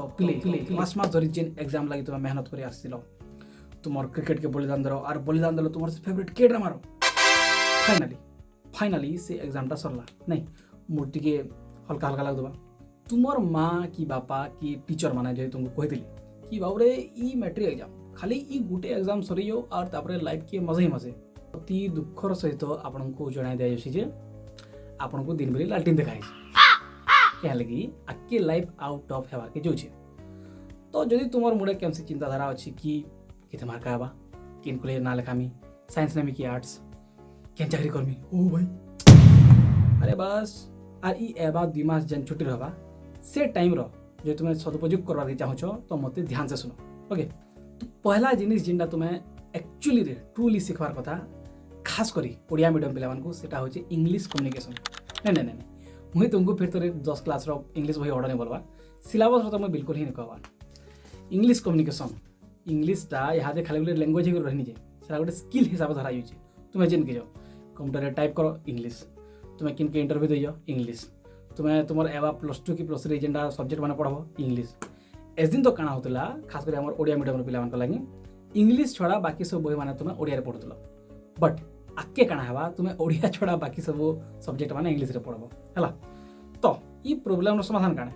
तो प्ले 5 मास धरी जेन एग्जाम लगी तुम मेहनत कर आसिल तुम क्रिकेट के बलिदान दल और बलिदान दल तुम फेवरेट के ड्रामार फाइनाली से एग्जामटा सरला नहीं मोर टे हल्का हल्का लगदबा तुमर माँ कि बापा कि टीचर माने जो तुमको कहते कि बाबूरे ई मैट्रिक एग्जाम खाली ई गुटे एग्जाम सरी और तापर लाइफ के मजे ही मजे अति दुखर सहित आपन को जणाई दिया जे आपन को दिन बेली लालटेन देखाई क्या लगी आके लाइफ आउट ऑफ हेबार के जोछे तो जदि तुमर मुडे केमसी चिंताधारा अछि कि केते मार्क आबा केन कोले ना लेखामी साइंस नेमी की आर्ट्स केन चाकरी करमी ओ भाई अरे बस आर ई एबा 2 मास जन छुट्टी रहबा से टाइम रो जो तुम्हें सदुपयोग करवा के चाहो तो मते ध्यान से सुनो ओके तो पहला जिनिस जिनटा तुम्हें एक्चुअली रे ट्रूली सिखवार कथा खास करी ओडिया मीडियम पिला मानकु सेटा होचे इंग्लिश कम्युनिकेशन नहीं मुझे तुमको फिर तो 10 क्लास रो इंग्लिश बही ऑर्डर नहीं बोलवा सिलेबस रो तो मैं बिल्कुल ही नहीं कहवा इंग्लिश कम्युनिकेशन इंग्लिशटा यहाँ खाली बोले लैंग्वेज ही रहनी जाए सेटा गोटे स्किल हिसाब से धरा जाए तुम्हें जेन के जाओ कंप्यूटर टाइप करो इंग्लिश तुम्हें किन के इंटरव्यू दैयो इंग्लिश तुम्हें तुम एवं +2 कि +3 जेनटा सब्जेक्ट मैंने पढ़ब इंग्लिश एस दिन तो काଣା होता खास कर ओडिया मीडियम पिला लगी इंग्लिश छड़ा बाकी सब बही मैंने तुम्हें ओडिया पढ़ुल बट आगे काଣା हेबा तुम्हें ओडिया छड़ा बाकी सब सब्जेक्ट मैंने इंग्लिश रे पढ़ब है तो ये प्रोब्लेम समाधान काଣା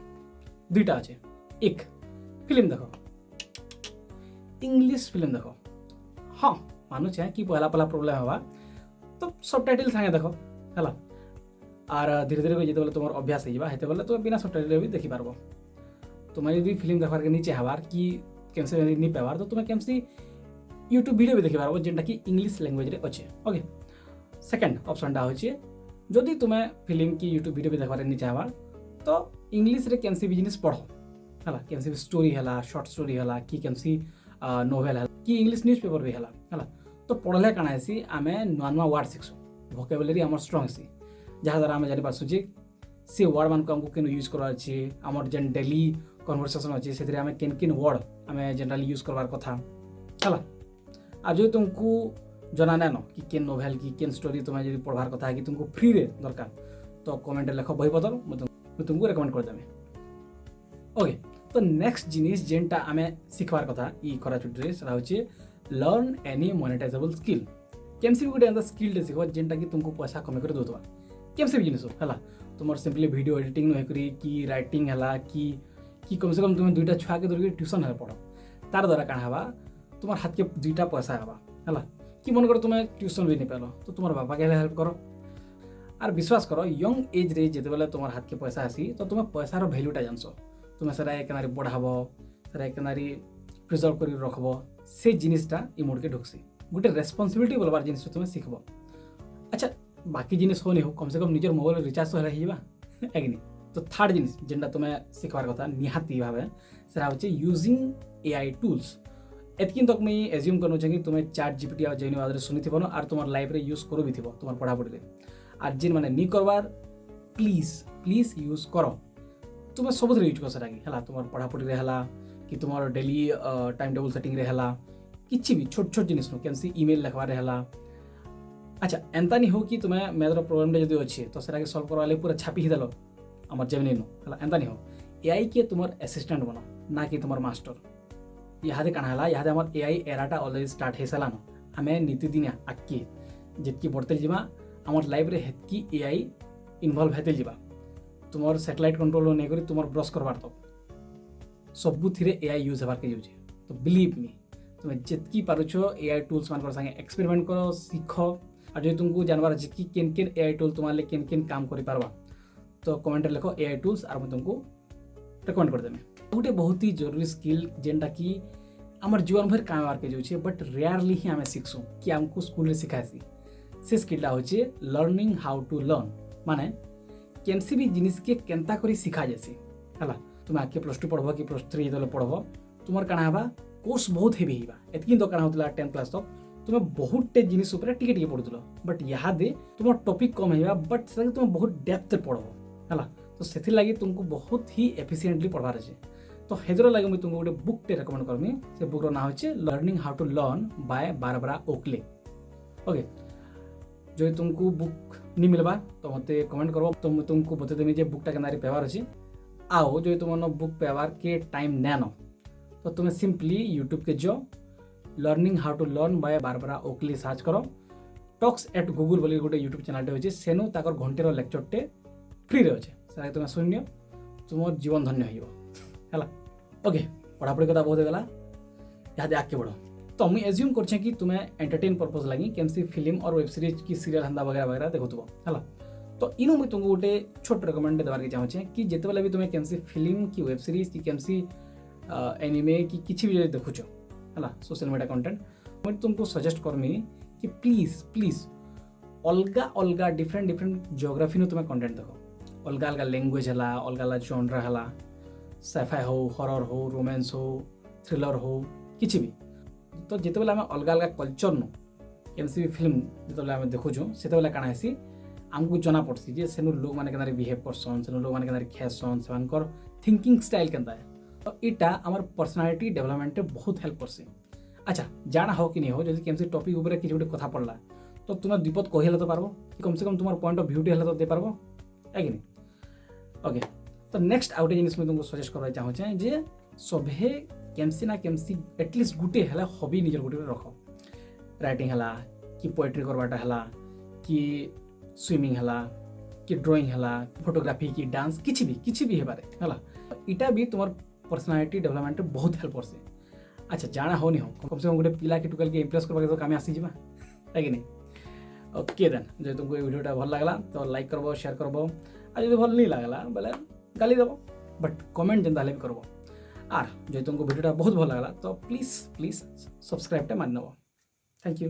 दुईटा अच्छे एक फिल्म देख इंग्लिश फिल्म देख हाँ मानुचे कि पहला पहला प्रोब्लेम हेबा तो सबटाइटल संगे देख है आर धीरे धीरे जो तुम अभ्यास होते बोले तुम बिना सबटाइटल भी देखी पार्ब तुम्हें यदि फिल्म देखबार के नीचे हबार कि केमसे नहीं पाइबार तो तुम्हें केमसी यूट्यूब वीडियो भी देखी पार्ब जेनटा कि इंग्लिश लैंग्वेज रे अच्छे ओके सेकेंड ऑप्शनटा होचे जदि तुम्हें फिल्म की यूट्यूब वीडियो भी देखबार नहीं चाहबार तो इंग्लिश रे केमसी बिजनेस पढ़ है केमसी भी स्टोरी है शॉर्ट स्टोरी है कि केमसी नोवेल है कि इंग्लिश न्यूज पेपर भी है तो पढ़ले काଣା हेसी आमे नुआ नुआ वर्ड शिखसु वोकेबुलरी आम स्ट्रंग सी जहाँ द्वारा आम जानी पार्सु जे से वर्ड मान को हमको केन यूज करवार अच्छे आमर जेन डेली कन्वर्सेशन अच्छे से आम केन केन वर्ड आम जनरली यूज करवार कथा है आ जो तुमको जना नाइन कि केन नोवेल कि केन स्टोरी तुम्हें जो पढ़वार कथा है कि तुमको फ्री रे दरकार तो कमेंट लेख बही पतर मुझे तुमको रेकमेंड करदेमी ओके तो नेक्स्ट जिनिस जेनटा आम शिखबार कथा ई खरा छुट्टी से होचे लर्न एनी मोनेटाइजेबल स्किल केमसी भी गोटे एंता स्किल शिख जेनटा कि तुमको पैसा कमे कर दूसवा केमसी भी जिनिस है तुम सिंपली वीडियो एडिटिंग नुहे करी कि राइटिंग है कि कम से कम तुम्हें 2टा छुआ के धरिक ट्यूशन है पढ़ तार द्वारा काଣା हवा तुम हाथ के 2टा पैसा हवा है कि मन कर तुम्हें ट्यूशन भी नहीं पाल तो तुम बापा के हेल्प कर और विश्वास कर यंग एज रे जिते बेले तुम हाथ के पैसा आसी तो तुम्हें पैसार भैल्यूटा जानस तुम्हें सेटा एकनारी बढ़ाब सेटा एकनारी प्रिजर्व कर रखब से जिनिसटा इ मुड़ के ढुकसी गोटे रेस्पॉन्सिबिलिटी बोलबार जिनिस तुम्हें शिखब अच्छा बाकी जिनिस हो नहीं हो कम से कम निजर मोबाइल रिचार्ज तो है नहीं तो थर्ड जिनिस जेनटा तुम्हें शिखबार कथा निहाती भाव से होचे यूजिंग एआई टूल्स एतकिन तक मुझे एज्यूम करना चाहिए कि तुम्हें चैट जीपीटी और जेन्यू आदि सुनी थो और तुम लाइफ रे यूज करो भी थी तुम पढ़ापढ़ी और जिन मैंने नहीं करवार प्लीज प्लीज यूज कर तुम्हें सब यूज कर सके तुम पढ़ापढ़ी है कि तुम डेली टाइम टेबल सेटिंग रे है कि भी छोट छोट जिनिस केमसी ईमेल लिखवार है अच्छा एंता नहीं हो कि तुम्हें मैथर प्रोब्लेम जो अच्छे तो सेटा सल्व करवा पूरा छापी ही देल आम जेमिनी है एंता नहीं हो एआई के तुम असिस्टेंट बनो ना कि तुम मास्टर यहाँ काଣା है यहाँ आम एआई एराटा अलरेडी स्टार्ट हो सारान आम नीतिदिनिया आगे जितकी बढ़ते जावा आम लाइफ रे हेतकी एआई इनवल्व होते जावा तुम सैटेलाइट कंट्रोल नहीं करी तुम ब्रश करवार तक सबुथिरे एआई यूज होबार के यूज तो बिलीव मी तुम्हें जितकी पारुछ एआई टूल्स मान संगे एक्सपेरिमेंट कर सीख और जो तुमको जानवर अच्छे कि केन केन एआई टूल तुम्हारे केन केन काम कर पार्बा तो कमेंट लिख एआई टूल्स और मैं तुमको रिकमेंड करदेमी गोटे बहुत ही जरूरी स्किल जेनटा कि आमर जीवन भर काम आर के जो बट रेयरली ही आम शिखसु कि आमको स्कूल में शिखासी से स्किलटा होचे लर्निंग हाउ टू लर्न माने केनसी भी जिनिस के केनता करी शिखा जासी है तुम आगे +2 पढ़ब कि +3 जो पढ़ब तुम काଣା हवा कोर्स बहुत हेवी होगा एतकिन तो काଣା होता 10 क्लास तक तुम्हें बहुत जिनिस टिके पढ़ुल बट यहाँ तुम टॉपिक कम है बट से तुम बहुत डेप्थ पढ़ब है तो से लगी तुमको बहुत ही एफिशिएंटली पढ़वार अच्छे तो हेजर लगे मुझे तुमको गोटे बुकटे रेकमेंड करमी से बुक्र ना हो learning how to learn by Barbara Oakley okay जो तुमको बुक नहीं मिलवा तो मत कमेंट करो तो तुमको बतेदेमी बुकटा के पेपर अच्छे आओ जो तुम बुक पेवर के टाइम नैनो तो तुम्हें सिंपली यूट्यूब के जो learning how to learn by Barbara Oakley search करो टॉक्स एट गूगल बोली गोटे यूट्यूब चैनल अच्छे सेनु ताकर घंटेर लेक्चरटे फ्री रे अच्छे से तुम शुणी तुम जीवन धन्य है ओके पढ़ापढ़ी कथा बहुत होगा यहाँ आगे बढ़ो तो मुझे एज्यूम कर कि तुम्हें एंटरटेन पर्पज लगी केमसी फिल्म और वेब सीरीज की सीरियल हंदा वगैरह वगैरह देखुव है तो इनू मुझे तुमको गोटे छोट रिकमेंड देवार चाहूँचे कि जिते भी तुम्हें केमसी फिल्म की वेब सीरीज कि केमसी एनिमे कि किसी भी देखुच है सोशल मीडिया कंटेंट मुझे तुमको सजेस्ट करमी कि प्लीज प्लीज अलग अलग डिफरेंट डिफरेंट जियोग्राफी नु तुम्हें कंटेंट देख अलग अलग लैंग्वेज है अलग अलग जॉनरा है साइफाई हो हॉरर हो रोमांस हो थ्रिलर हो किसी भी तो जिते बेले आम अलग अलग कल्चर नु केमसी भी फिल्म जिते आम देखुचु से काଣା हेसी आमको जना पड़सी जे सेनु लोग माने केनारी बिहेव करसन सेनु लोग माने केनारी खेसन सेमानकर थिंकिंग स्टाइल केनता है तो इटा आमर पर्सनालिटी डेवलपमेंट बहुत हेल्प करसी। अच्छा जाना हो कि नहीं हो जब केमसी टॉपिक ऊपर किसी गोटे कथा पड़ला तो तुम्हें विपद कहले तो पारबो कम से कम तुम्हार पॉइंट ऑफ व्यू हेल्ले तो दे पारबो है कि नहीं। ओके तो नेक्स्ट आउटे जिनिस में तुमको सजेस्ट करवा चाहूँ जे सभे केमसी ना केमसी एटलिस्ट गुटे है हॉबी निजर गुटे रख राइटिंग है कि पोएट्री करवाटा है कि स्विमिंग है कि ड्राइंग है फोटोग्राफी की डांस किसी भी है इटा भी तुम पर्सनालिटी डेवलपमेंट बहुत हेल्प करसे। अच्छा जाना हो नहीं हो कम से कम गोटे पिला के टुकल के इम्प्रेस करवा तो काम आसीजा है कि नहीं। ओके देन जो तुमको वीडियोटा भल लगला तो लाइक करबो शेयर करबो आ जो भल नहीं लगला बोले गाली देबो बट कमेंट जेनता भी करबो आर जो तुमको वीडियोटा बहुत भल लगला तो प्लीज प्लीज सब्सक्राइब टा मार नबो। Thank you.